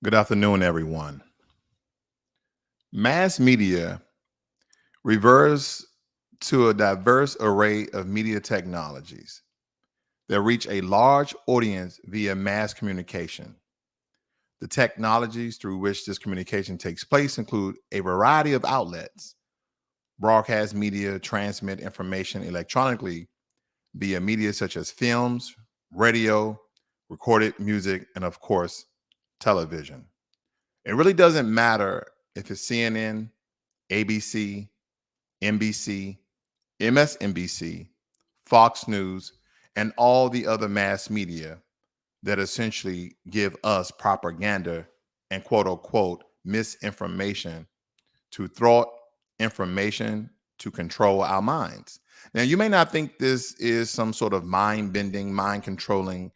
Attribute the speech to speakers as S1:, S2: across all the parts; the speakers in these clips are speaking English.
S1: Good afternoon, everyone. Mass media refers to a diverse array of media technologies that reach a large audience via mass communication. The technologies through which this communication takes place include a variety of outlets. Broadcast media transmit information electronically via media such as films, radio, recorded music, and of course, television. It really doesn't matter if it's CNN, ABC, NBC, MSNBC, Fox News, and all the other mass media that essentially give us propaganda and quote unquote misinformation to thwart information to control our minds. Now, you may not think this is some sort of mind bending, mind controlling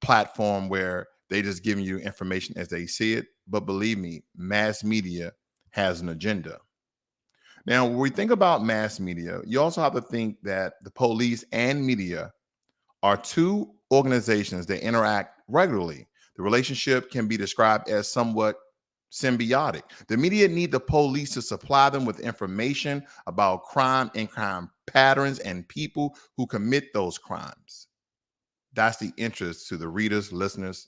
S1: platform where they just giving you information as they see it, but believe me, mass media has an agenda. Now, when we think about mass media, you also have to think that the police and media are two organizations that interact regularly. The relationship can be described as somewhat symbiotic. The media need the police to supply them with information about crime and crime patterns and people who commit those crimes. That's the interest to the readers, listeners,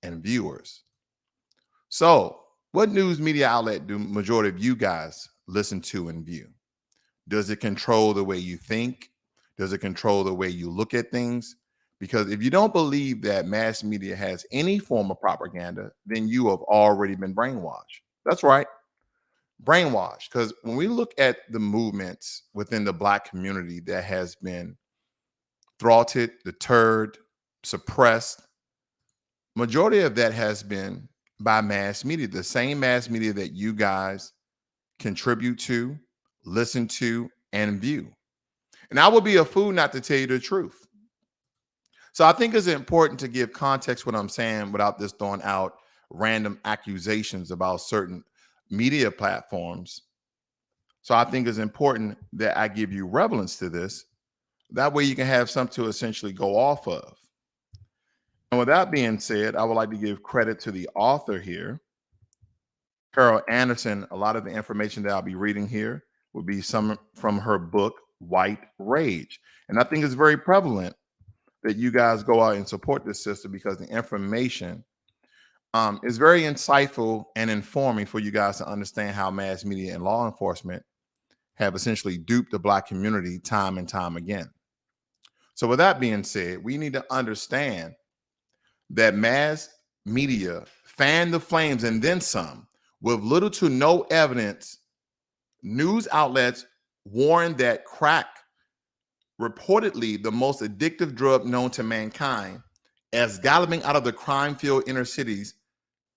S1: and viewers. So, what news media outlet do majority of you guys listen to and view? Does it control the way you think? Does it control the way you look at things? Because if you don't believe that mass media has any form of propaganda, then you have already been brainwashed. That's right, brainwashed. Because when we look at the movements within the Black community that has been thwarted, deterred, suppressed, majority of that has been by mass media, the same mass media that you guys contribute to, listen to, and view. And I would be a fool not to tell you the truth. So I think it's important to give context what I'm saying without just throwing out random accusations about certain media platforms. So I think it's important that I give you relevance to this. That way you can have something to essentially go off of. And with that being said, I would like to give credit to the author here, Carol Anderson. A lot of the information that I'll be reading here will be some from her book, White Rage. And I think it's very prevalent that you guys go out and support this sister because the information is very insightful and informing for you guys to understand how mass media and law enforcement have essentially duped the Black community time and time again. So with that being said, we need to understand that mass media fan the flames and then some with little to no evidence. News outlets warn that crack, reportedly the most addictive drug known to mankind, as galloping out of the crime-filled inner cities,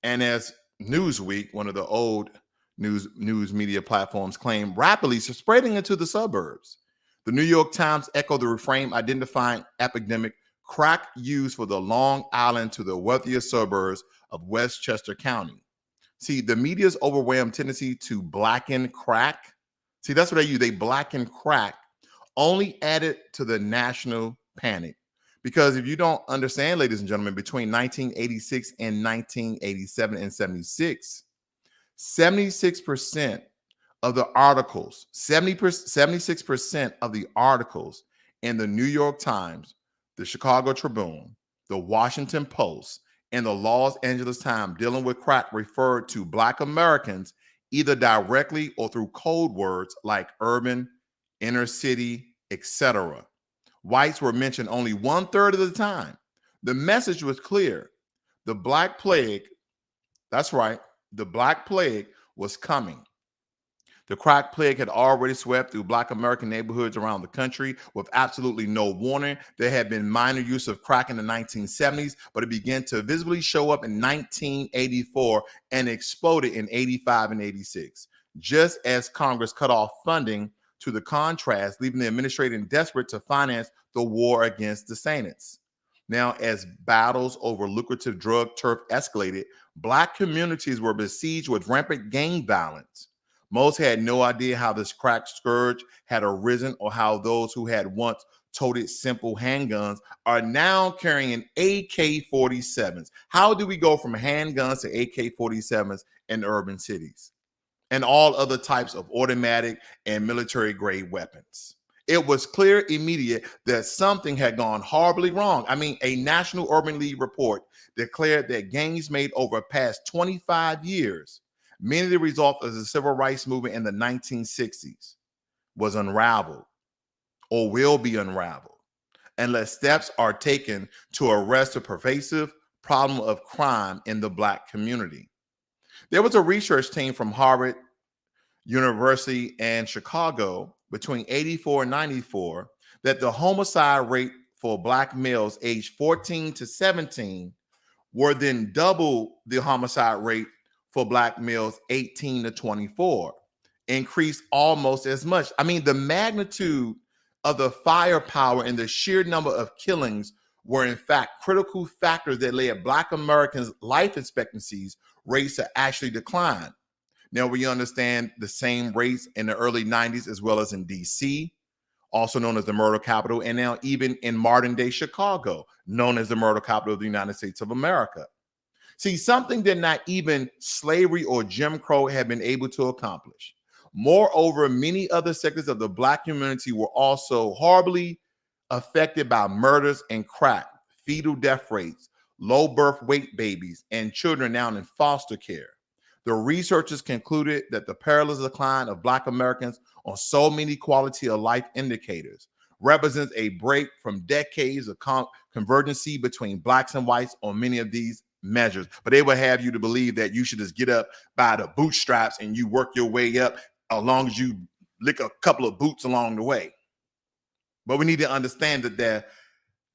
S1: and as Newsweek, one of the old news media platforms, claim rapidly spreading into the suburbs. The New York Times echoed the refrain identifying epidemic crack use for the Long Island to the wealthier suburbs of Westchester County. See, the media's overwhelming tendency to blacken crack. See, that's what they use. They blacken crack only added to the national panic. Because if you don't understand, ladies and gentlemen, between 1986 and 1987 and 76% of the articles, 76% of the articles in the New York Times, the Chicago Tribune, the Washington Post, and the Los Angeles Times dealing with crack referred to Black Americans either directly or through code words like urban, inner city, etc. Whites were mentioned only 1/3 of the time. The message was clear. The Black Plague, that's right, the Black Plague was coming. The crack plague had already swept through Black American neighborhoods around the country with absolutely no warning. There had been minor use of crack in the 1970s, but it began to visibly show up in 1984 and exploded in 85 and 86, just as Congress cut off funding to the contrast, leaving the administration desperate to finance the war against the Saints. Now, as battles over lucrative drug turf escalated, Black communities were besieged with rampant gang violence. Most had no idea how this crack scourge had arisen or how those who had once toted simple handguns are now carrying AK-47s. How do we go from handguns to AK-47s in urban cities and all other types of automatic and military grade weapons? It was clear immediate that something had gone horribly wrong. I mean, a National Urban League report declared that gains made over the past 25 years, many of the result of the civil rights movement in the 1960s, was unraveled or will be unraveled unless steps are taken to arrest the pervasive problem of crime in the Black community. There was a research team from Harvard University and Chicago between 84 and 94 that the homicide rate for Black males aged 14 to 17 were then double the homicide rate for Black males 18 to 24, increased almost as much. I mean, the magnitude of the firepower and the sheer number of killings were in fact critical factors that led Black Americans' life expectancies rates to actually decline. Now, we understand the same rates in the early 90s as well as in DC, also known as the murder capital, and now even in modern day Chicago, known as the murder capital of the United States of America. See, something that not even slavery or Jim Crow had been able to accomplish. Moreover, many other sectors of the Black community were also horribly affected by murders and crack, fetal death rates, low birth weight babies, and children now in foster care. The researchers concluded that the perilous decline of Black Americans on so many quality of life indicators represents a break from decades of convergency between Blacks and whites on many of these measures. But they would have you to believe that you should just get up by the bootstraps and you work your way up as long as you lick a couple of boots along the way. But we need to understand that their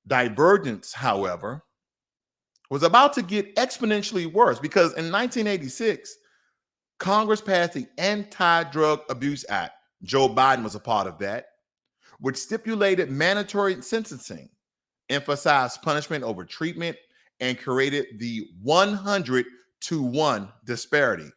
S1: divergence, however, was about to get exponentially worse because in 1986, Congress passed the Anti-Drug Abuse Act. Joe Biden was a part of that, which stipulated mandatory sentencing, emphasized punishment over treatment, and created the 100-to-1 disparity.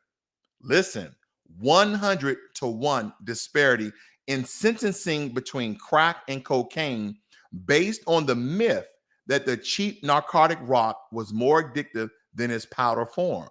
S1: Listen, 100-to-1 disparity in sentencing between crack and cocaine based on the myth that the cheap narcotic rock was more addictive than its powder form.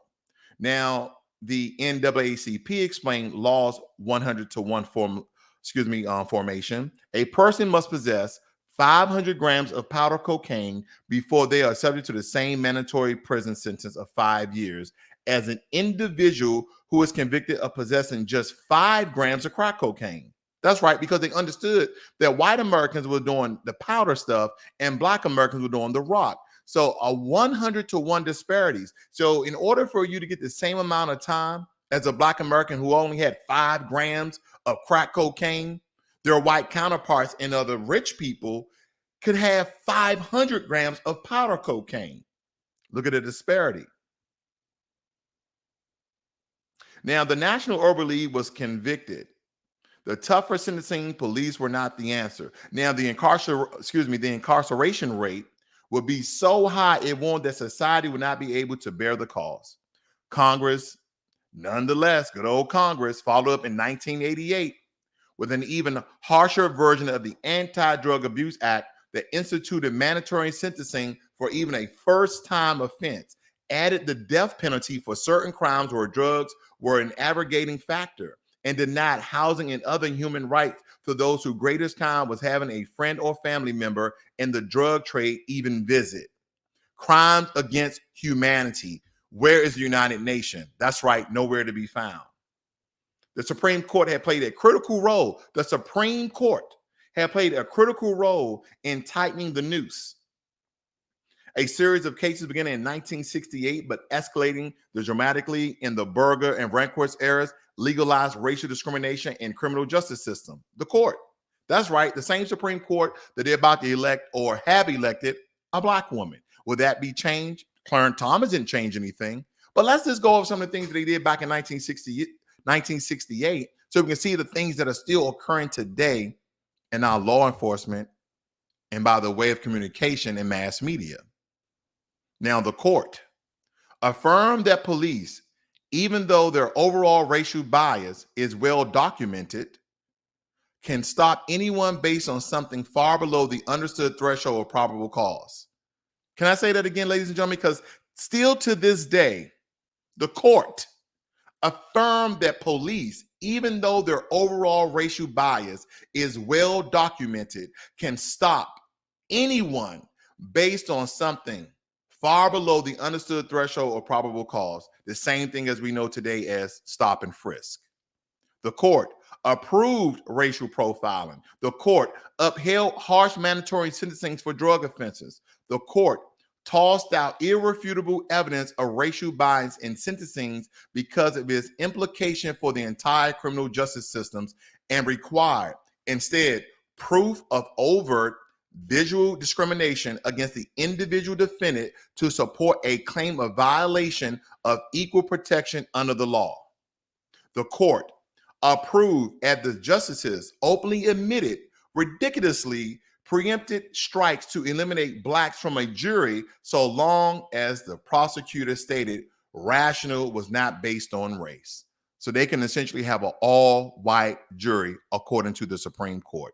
S1: Now, the NAACP explained law's 100-to-1 formation. A person must possess 500 grams of powder cocaine before they are subject to the same mandatory prison sentence of 5 years as an individual who is convicted of possessing just 5 grams of crack cocaine. That's right, because they understood that white Americans were doing the powder stuff and Black Americans were doing the rock. So a 100-to-1 disparities. So in order for you to get the same amount of time as a Black American who only had 5 grams of crack cocaine, their white counterparts and other rich people could have 500 grams of powder cocaine. Look at the disparity. Now, the National Urban League was convicted. The tougher sentencing police were not the answer. Now, the incarceration rate would be so high it warned that society would not be able to bear the cost. Congress, nonetheless, good old Congress, followed up in 1988 with an even harsher version of the Anti-Drug Abuse Act that instituted mandatory sentencing for even a first-time offense, added the death penalty for certain crimes where drugs were an aggravating factor, and denied housing and other human rights to those whose greatest crime was having a friend or family member in the drug trade even visit. Crimes against humanity. Where is the United Nations? That's right, nowhere to be found. The Supreme Court had played a critical role. The Supreme Court had played a critical role in tightening the noose. A series of cases beginning in 1968, but escalating dramatically in the Berger and Rehnquist eras, legalized racial discrimination in criminal justice system. The court. That's right, the same Supreme Court that they're about to elect or have elected a Black woman. Will that be changed? Clarence Thomas didn't change anything. But let's just go over some of the things that they did back in 1968 so we can see the things that are still occurring today in our law enforcement and by the way of communication and mass media. Now, the court affirmed that police, even though their overall racial bias is well documented, can stop anyone based on something far below the understood threshold of probable cause. Can I say that again, ladies and gentlemen? Because still to this day, the court affirmed that police, even though their overall racial bias is well documented, can stop anyone based on something far below the understood threshold of probable cause. The same thing as we know today as stop and frisk. The court approved racial profiling. The court upheld harsh mandatory sentencing for drug offenses. The court tossed out irrefutable evidence of racial bias in sentencing because of its implication for the entire criminal justice systems and required instead proof of overt visual discrimination against the individual defendant to support a claim of violation of equal protection under the law. The court approved as the justices openly admitted ridiculously preempted strikes to eliminate blacks from a jury so long as the prosecutor stated rationale was not based on race. So they can essentially have an all-white jury according to the Supreme Court.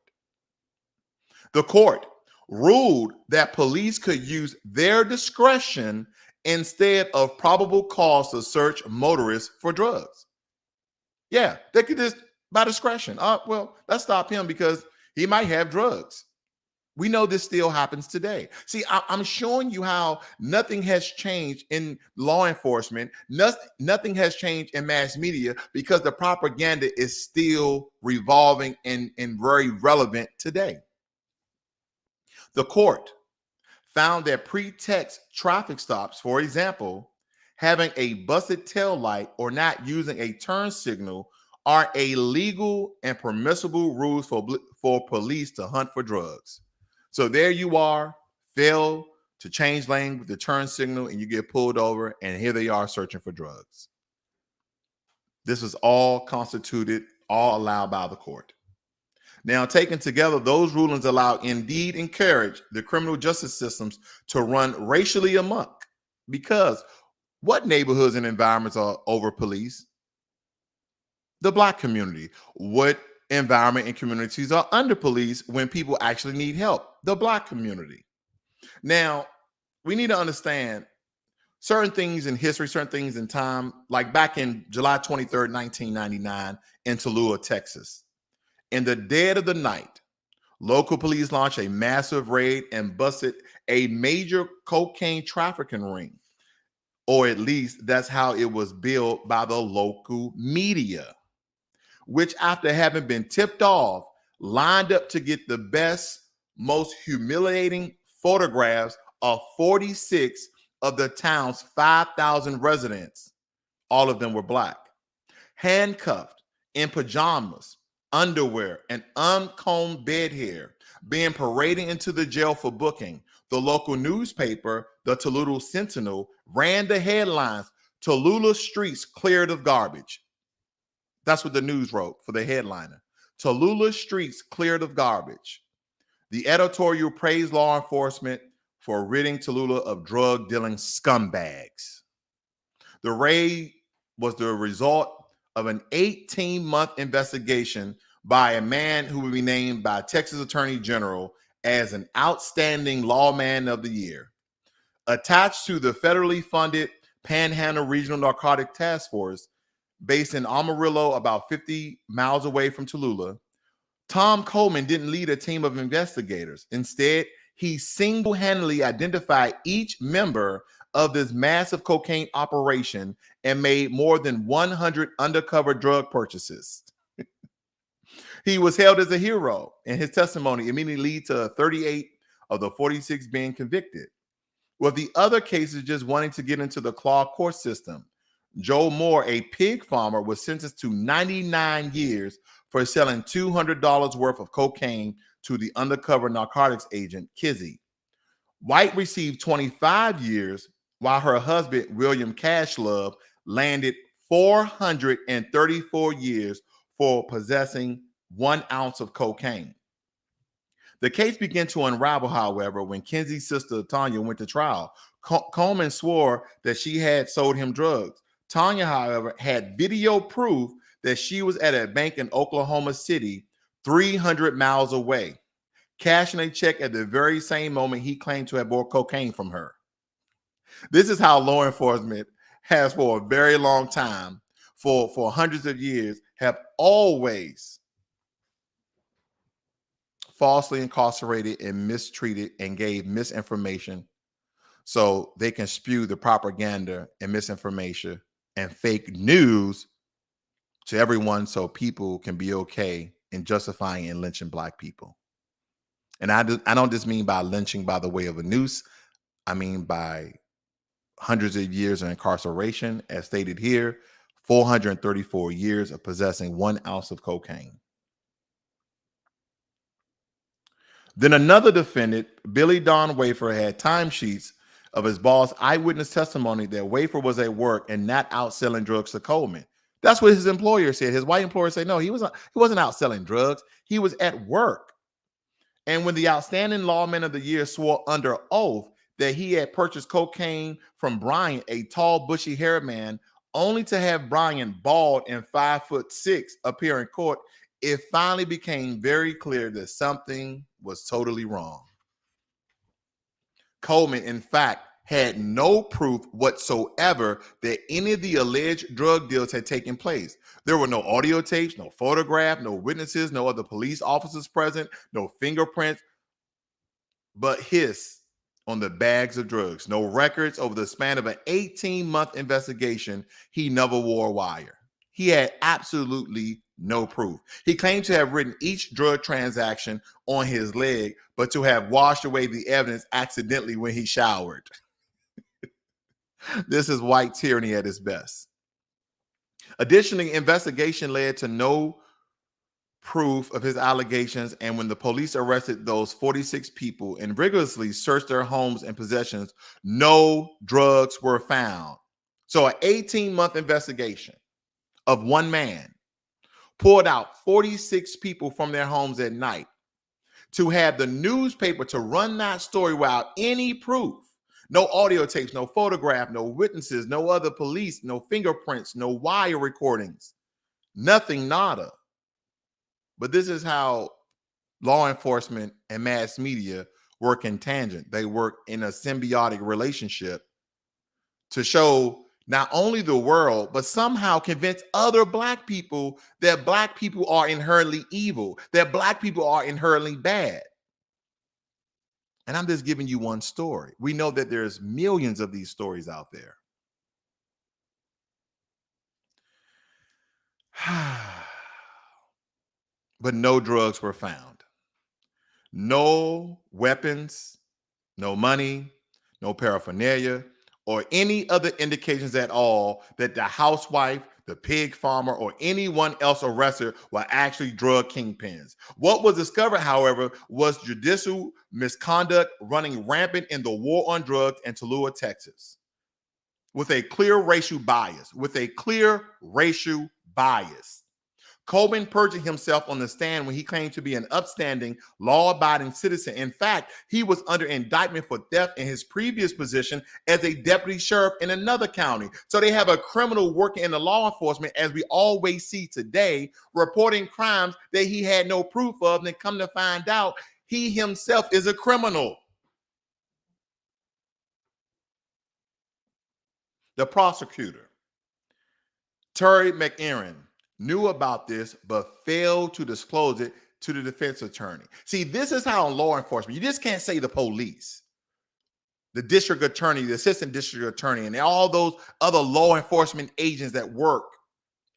S1: The court ruled that police could use their discretion instead of probable cause to search motorists for drugs. Yeah, they could just by discretion. Well, let's stop him because he might have drugs. We know this still happens today. See, I'm showing you how nothing has changed in law enforcement. Nothing has changed in mass media because the propaganda is still revolving and very relevant today. The court found that pretext traffic stops, for example, having a busted tail light or not using a turn signal are a legal and permissible rules for police to hunt for drugs. So there you are, fail to change lane with the turn signal and you get pulled over and here they are searching for drugs. This is all constituted, all allowed by the court. Now, taken together, those rulings allow, indeed encourage the criminal justice systems to run racially amok because what neighborhoods and environments are over policed? The Black community. What environment and communities are under police when people actually need help? The Black community. Now, we need to understand certain things in history, certain things in time, like back in July 23rd, 1999 in Tallulah, Texas. In the dead of the night, local police launched a massive raid and busted a major cocaine trafficking ring, or at least that's how it was billed by the local media, which after having been tipped off, lined up to get the best, most humiliating photographs of 46 of the town's 5,000 residents. All of them were Black, handcuffed in pajamas, underwear, and uncombed bed hair, being paraded into the jail for booking. The local newspaper, the Tallulah Sentinel, ran the headlines, Tallulah streets cleared of garbage. That's what the news wrote for the headliner. Tallulah streets cleared of garbage. The editorial praised law enforcement for ridding Tallulah of drug dealing scumbags. The raid was the result of an 18-month investigation by a man who will be named by Texas Attorney General as an outstanding lawman of the year. Attached to the federally funded Panhandle Regional Narcotic Task Force, based in Amarillo, about 50 miles away from Tallulah, Tom Coleman didn't lead a team of investigators. Instead, he single-handedly identified each member of this massive cocaine operation and made more than 100 undercover drug purchases. He was hailed as a hero, and his testimony immediately led to 38 of the 46 being convicted, with the other cases just wanting to get into the claw court system. Joe Moore, a pig farmer, was sentenced to 99 years for selling $200 worth of cocaine to the undercover narcotics agent, Kizzy. White received 25 years, while her husband, William Cashlove, landed 434 years for possessing 1 ounce of cocaine. The case began to unravel, however, when Kenzie's sister, Tanya, went to trial. Coleman swore that she had sold him drugs. Tanya, however, had video proof that she was at a bank in Oklahoma City 300 miles away, cashing a check at the very same moment he claimed to have bought cocaine from her. This is how law enforcement has, for a very long time, for hundreds of years, have always falsely incarcerated and mistreated and gave misinformation so they can spew the propaganda and misinformation and fake news to everyone so people can be okay in justifying and lynching Black people. And I don't just mean by lynching by the way of a noose. I mean by hundreds of years of incarceration, as stated here, 434 years of possessing 1 ounce of cocaine. Then another defendant, Billy Don Wafer, had timesheets of his boss' eyewitness testimony that Wafer was at work and not out selling drugs to Coleman. That's what his employer said. His white employer said, no, he wasn't out selling drugs. He was at work. And when the outstanding lawman of the year swore under oath that he had purchased cocaine from Bryant, a tall, bushy haired man, only to have Bryant, bald and 5'6", appear in court, it finally became very clear that something was totally wrong. Coleman, in fact, had no proof whatsoever that any of the alleged drug deals had taken place. There were no audio tapes, no photograph, no witnesses, no other police officers present, no fingerprints, but his on the bags of drugs. No records over the span of an 18-month investigation. He never wore a wire. He had absolutely no proof. He claimed to have written each drug transaction on his leg, but to have washed away the evidence accidentally when he showered. This is white tyranny at its best. Additionally, investigation led to no proof of his allegations, and when the police arrested those 46 people and rigorously searched their homes and possessions, no drugs were found. So an 18-month investigation of one man pulled out 46 people from their homes at night to have the newspaper to run that story without any proof. No audio tapes, no photograph, no witnesses, no other police, no fingerprints, no wire recordings, nothing, nada. But this is how law enforcement and mass media work in tangent. They work in a symbiotic relationship to show not only the world, but somehow convince other Black people that Black people are inherently evil, that Black people are inherently bad. And I'm just giving you one story. We know that there's millions of these stories out there. But no drugs were found. No weapons, no money, no paraphernalia, or any other indications at all that the housewife, the pig farmer, or anyone else arrested were actually drug kingpins. What was discovered, however, was judicial misconduct running rampant in the war on drugs in Tallulah, Texas, with a clear racial bias. Coleman perjured himself on the stand when he claimed to be an upstanding, law-abiding citizen. In fact, he was under indictment for theft in his previous position as a deputy sheriff in another county. So they have a criminal working in the law enforcement, as we always see today, reporting crimes that he had no proof of, and then come to find out he himself is a criminal. The prosecutor, Terry McErin, knew about this but failed to disclose it to the defense attorney. See, this is how in law enforcement, you just can't say the police, the district attorney, the assistant district attorney, and all those other law enforcement agents that work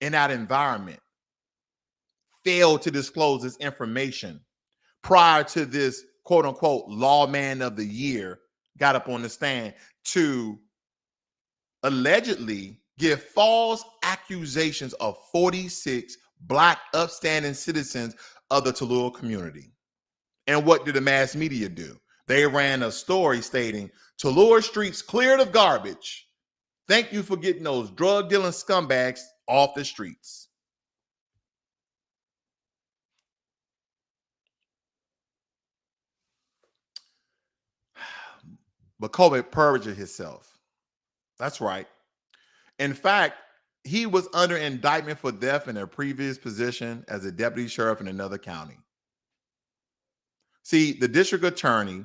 S1: in that environment failed to disclose this information prior to this quote unquote lawman of the year got up on the stand to allegedly give false accusations of 46 Black upstanding citizens of the Tallulah community. And what did the mass media do? They ran a story stating, Tallulah streets cleared of garbage. Thank you for getting those drug dealing scumbags off the streets. But Coleman perjured himself. That's right. In fact, He was under indictment for theft in a previous position as a deputy sheriff in another county. See, the district attorney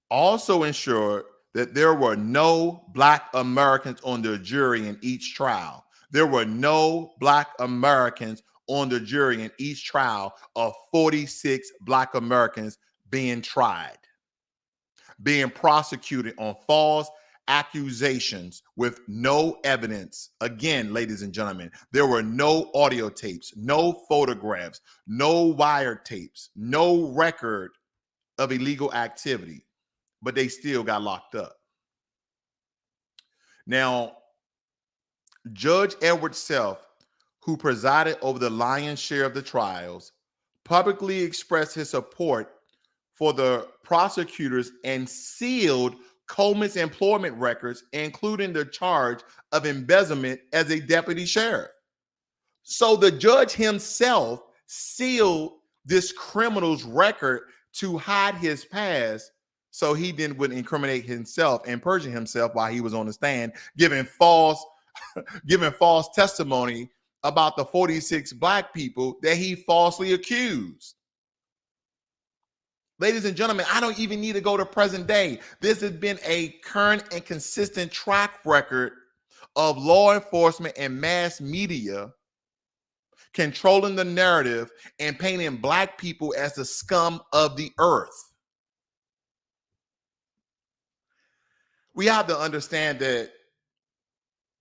S1: also ensured that there were no Black Americans on the jury in each trial. There were no Black Americans on the jury in each trial of 46 Black Americans being tried, being prosecuted on false accusations with no evidence. Again, ladies and gentlemen, there were no audio tapes, no photographs, no wiretapes, no record of illegal activity, but they still got locked up. Now, Judge Edward Self, who presided over the lion's share of the trials, publicly expressed his support for the prosecutors and sealed Coleman's employment records, including the charge of embezzlement as a deputy sheriff. So the judge himself sealed this criminal's record to hide his past so he then would incriminate himself and perjure himself while he was on the stand, giving false testimony about the 46 Black people that he falsely accused. Ladies and gentlemen, I don't even need to go to present day. This has been a current and consistent track record of law enforcement and mass media controlling the narrative and painting Black people as the scum of the earth. We have to understand that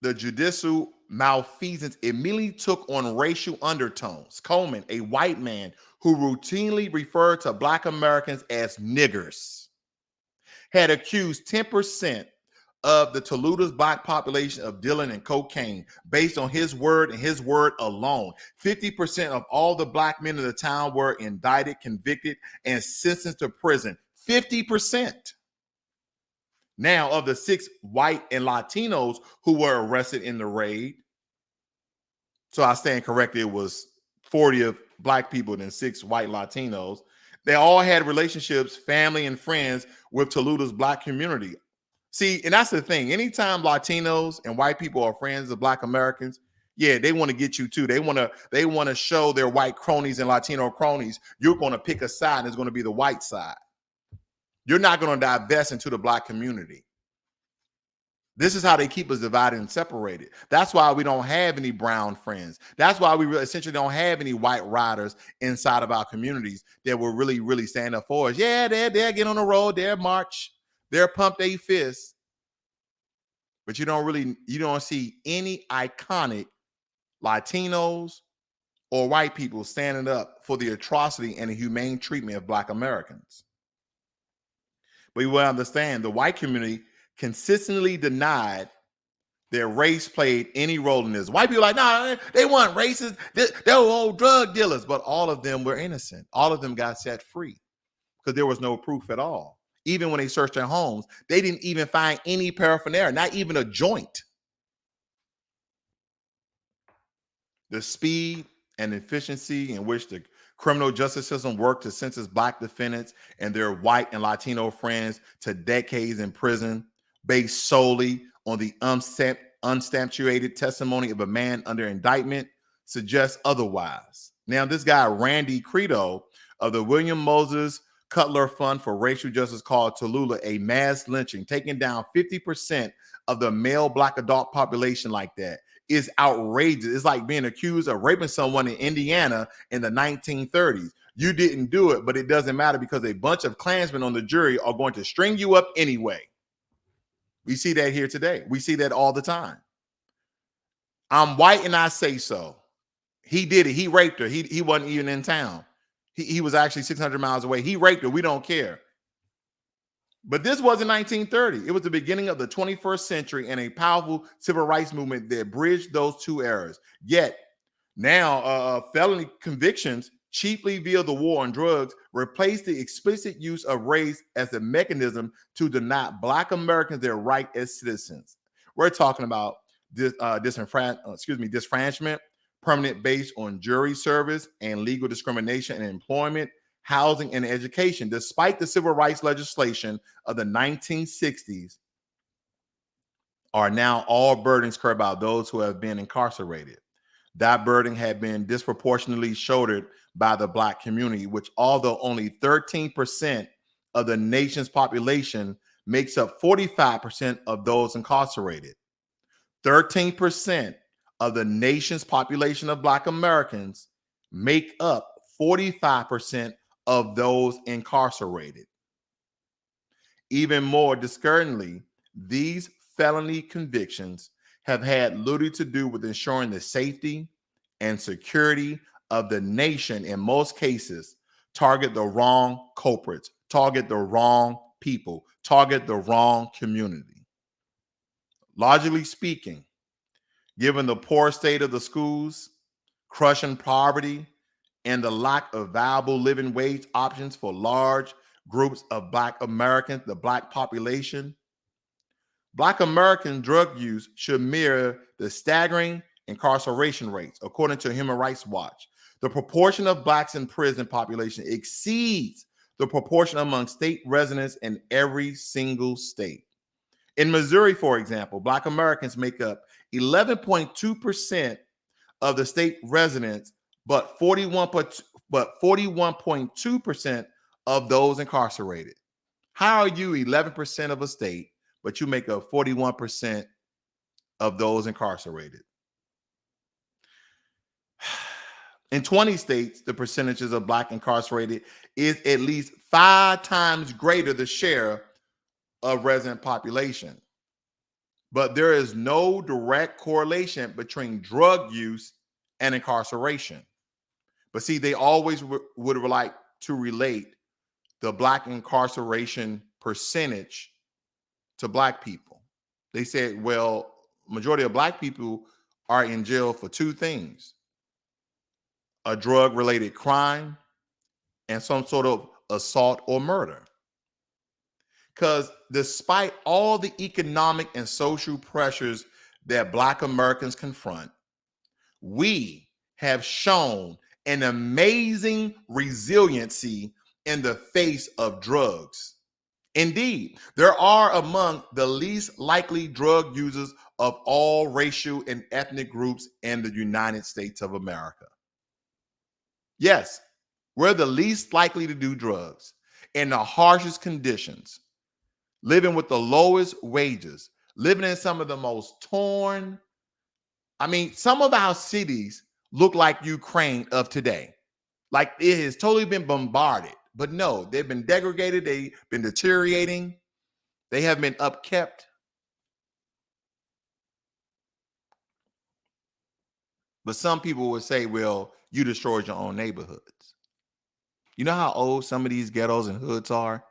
S1: the judicial malfeasance immediately took on racial undertones. Coleman, a white man who routinely referred to Black Americans as niggers, had accused 10% of the Toluda's Black population of dealing in cocaine based on his word and his word alone. 50% of all the Black men in the town were indicted, convicted, and sentenced to prison. 50%. Now, of the 6 white and Latinos who were arrested in the raid, so I stand corrected, it was 40 of Black people and 6 white Latinos. They all had relationships, family and friends with Toluda's Black community. See, and that's the thing. Anytime Latinos and white people are friends of Black Americans, yeah, they want to get you too. They want to show their white cronies and Latino cronies, you're going to pick a side and it's going to be the white side. You're not going to divest into the Black community. This is how they keep us divided and separated. That's why we don't have any brown friends. That's why we essentially don't have any white riders inside of our communities that will really, really stand up for us. Yeah, they'll get on the road, they'll march, they'll pump their fists. But you don't see any iconic Latinos or white people standing up for the atrocity and the humane treatment of Black Americans. But you will understand the white community consistently denied their race played any role in this. White people are like, nah, they weren't racist. They were old drug dealers, but all of them were innocent. All of them got set free because there was no proof at all. Even when they searched their homes, they didn't even find any paraphernalia, not even a joint. The speed and efficiency in which the criminal justice system worked to sentence Black defendants and their white and Latino friends to decades in prison based solely on the unsubstantiated testimony of a man under indictment suggests otherwise. Now, this guy, Randy Credo of the William Moses Cutler Fund for Racial Justice, called Tallulah a mass lynching, taking down 50% of the male Black adult population like that is outrageous. It's like being accused of raping someone in Indiana in the 1930s. You didn't do it, but it doesn't matter because a bunch of Klansmen on the jury are going to string you up anyway. We see that here today. We see that all the time. I'm white and I say so. He did it. He raped her. He wasn't even in town. He was actually 600 miles away. He raped her. We don't care. But this was in 1930. It was the beginning of the 21st century and a powerful civil rights movement that bridged those two eras. Yet now felony convictions, chiefly via the war on drugs, replaced the explicit use of race as a mechanism to deny Black Americans their right as citizens. We're talking about disfranchisement, permanent based on jury service and legal discrimination in employment, housing, and education. Despite the civil rights legislation of the 1960s, are now all burdens carried by those who have been incarcerated. That burden had been disproportionately shouldered by the Black community, which, although only 13% of the nation's population, makes up 45% of those incarcerated. 13% of the nation's population of Black Americans make up 45% of those incarcerated. Even more discouragingly, these felony convictions have had little to do with ensuring the safety and security of the nation. In most cases, target the wrong culprits, target the wrong people, target the wrong community. Logically speaking, given the poor state of the schools, crushing poverty, and the lack of viable living wage options for large groups of Black Americans, the Black population, Black American drug use should mirror the staggering incarceration rates. According to Human Rights Watch, the proportion of Blacks in prison population exceeds the proportion among state residents in every single state. In Missouri, for example, Black Americans make up 11.2% of the state residents, but 41.2% of those incarcerated. How are you 11% of a state, but you make up 41% of those incarcerated? In 20 states, the percentages of Black incarcerated is at least 5 times greater the share of resident population. But there is no direct correlation between drug use and incarceration. But see, they always would like to relate the Black incarceration percentage to Black people. They said, well, majority of Black people are in jail for 2 things: a drug-related crime and some sort of assault or murder. Because despite all the economic and social pressures that Black Americans confront, we have shown an amazing resiliency in the face of drugs. Indeed, there are among the least likely drug users of all racial and ethnic groups in the United States of America. Yes, we're the least likely to do drugs in the harshest conditions, living with the lowest wages, living in some of the most torn. I mean, some of our cities look like Ukraine of today. Like it has totally been bombarded. But no, they've been degraded. They've been deteriorating. They have been upkept. But some people would say, well, you destroyed your own neighborhoods. You know how old some of these ghettos and hoods are?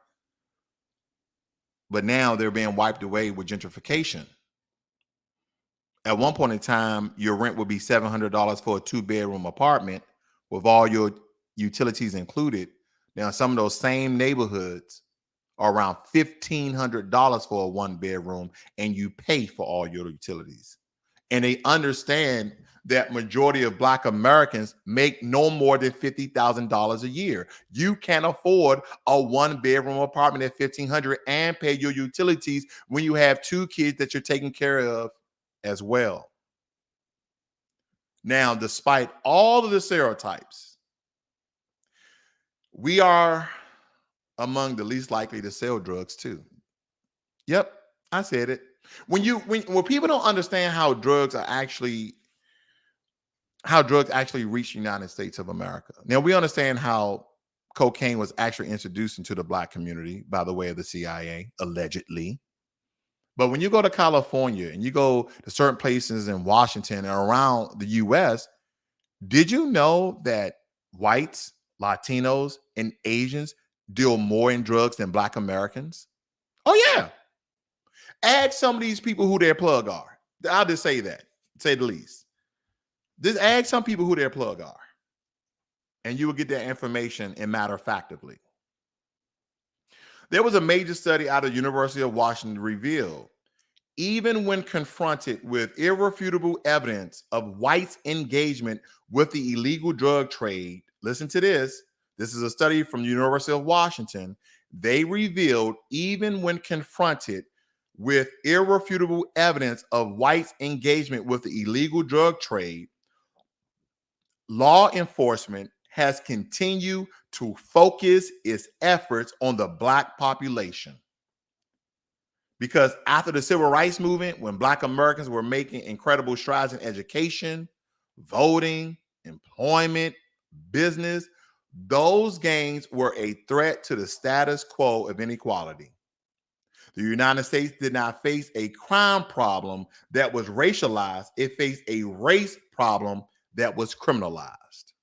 S1: But now they're being wiped away with gentrification. At one point in time, your rent would be $700 for a 2-bedroom apartment with all your utilities included. Now, some of those same neighborhoods are around $1,500 for a 1-bedroom, and you pay for all your utilities. And they understand that majority of Black Americans make no more than $50,000 a year. You can't afford a 1-bedroom apartment at $1,500 and pay your utilities when you have 2 kids that you're taking care of as well. Now, despite all of the stereotypes, we are among the least likely to sell drugs too. Yep, I said it. When people don't understand how drugs actually reach the United States of America. Now, we understand how cocaine was actually introduced into the Black community by the way of the CIA, allegedly. But when you go to California and you go to certain places in Washington and around the US, did you know that whites, Latinos, and Asians deal more in drugs than Black Americans? Oh, yeah. Ask some of these people who their plug are. I'll just say that, say the least. Just ask some people who their plug are, and you will get that information in matter-of-factly. There was a major study out of the University of Washington revealed, even when confronted with irrefutable evidence of whites' engagement with the illegal drug trade, listen to this. This is a study from the University of Washington. They revealed, even when confronted with irrefutable evidence of whites' engagement with the illegal drug trade, law enforcement has continued to focus its efforts on the Black population. Because after the civil rights movement, when Black Americans were making incredible strides in education, voting, employment, business, those gains were a threat to the status quo of inequality. The United States did not face a crime problem that was racialized, it faced a race problem that was criminalized.